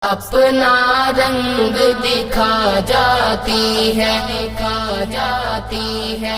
اپنا رنگ دکھا جاتی ہے، دکھا جاتی ہے،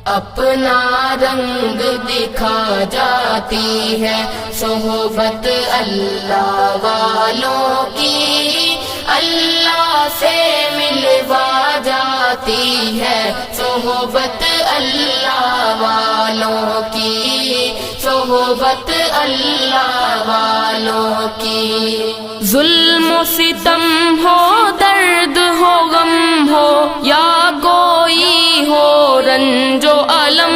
اپنا رنگ دکھا جاتی ہے، صحبت اللہ والوں کی اللہ سے ملوا جاتی ہے، صحبت اللہ والوں کی، صحبت اللہ والوں کی۔ ظلم و ستم ہو، درد ہو، غم ہو، یا کوئی ہو رنج و الم،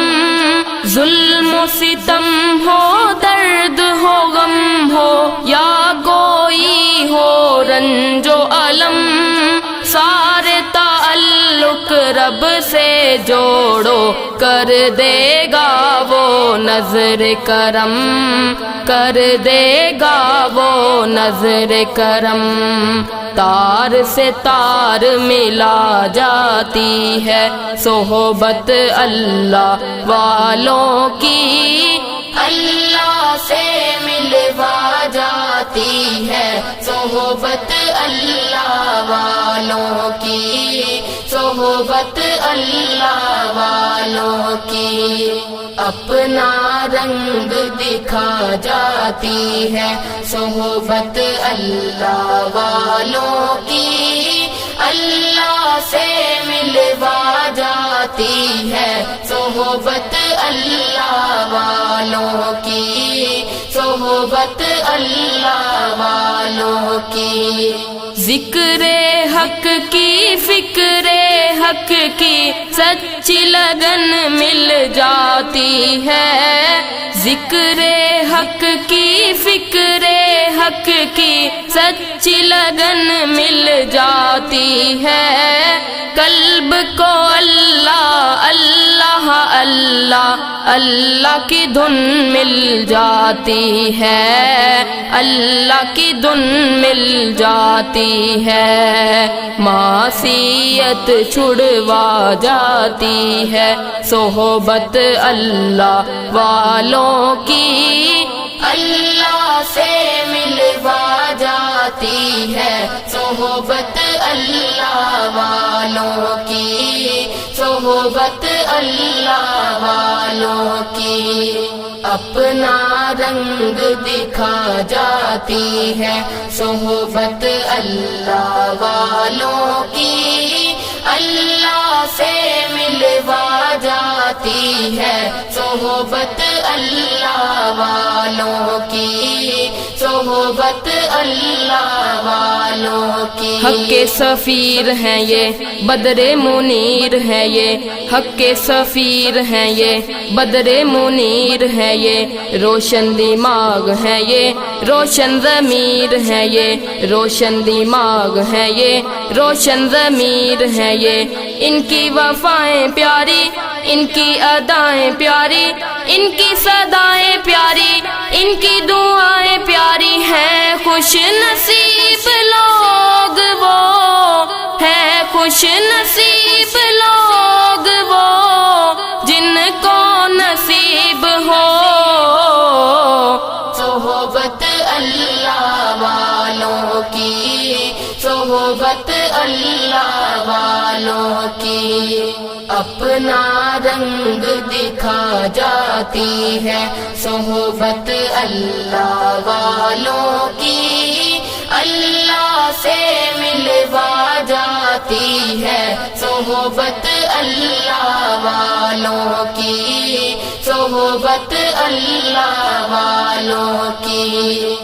ظلم و ستم ہو، درد ہو، غم ہو، یا کوئی ہو رنج و الم، سارے تعلق رب سے جوڑو، کر دے گا وہ نظر کرم، کر دے گا وہ نظر کرم۔ تار سے تار ملا جاتی ہے، صحبت اللہ والوں کی اللہ سے ملوا جاتی ہے، صحبت اللہ والوں کی، صحبت اللہ والوں کی۔ اپنا رنگ دکھا جاتی ہے، صحبت اللہ والوں کی اللہ سے ملوا جاتی ہے، صحبت اللہ والوں کی، صحبت اللہ والوں کی۔ ذکر حق کی، فکر حق کی سچی لگن مل جاتی ہے، ذکر حق کی، فکر حق کی سچی لگن مل جاتی ہے، قلب کو اللہ اللہ اللہ اللہ کی دھن مل جاتی ہے، اللہ کی دھن مل جاتی ہے، معصیت چھڑوا جاتی ہے، صحبت اللہ والوں کی اللہ سے ملوا جاتی ہے، صحبت اللہ والوں کی، صحبت اللہ والوں کی۔ اپنا رنگ دکھا جاتی ہے، صحبت اللہ والوں کی اللہ سے ملوا جاتی ہے، صحبت اللہ والوں کی، صحبت اللہ والوں کی۔ حق کے سفیر ہیں یہ، بدر منیر ہیں یہ، حق کے سفیر ہیں یہ، بدر منیر ہیں یہ، روشن دماغ ہیں یہ، روشن ضمیر ہیں یہ، روشن دماغ ہیں یہ، روشن ضمیر ہیں یہ، ان کی وفائیں پیاری، ان کی ادائیں پیاری، ان کی صدائیں پیاری، ان کی دعائیں پیاری ہیں، خوش نصیب لوگ وہ ہیں، خوش نصیب لوگ وہ جن کو نصیب ہو صحبت اللہ والوں کی، صحبت اللہ والوں کی۔ اپنا رنگ دکھا جاتی ہے، صحبت اللہ والوں کی اللہ سے ملوا جاتی ہے، صحبت اللہ والوں کی، صحبت اللہ والوں کی۔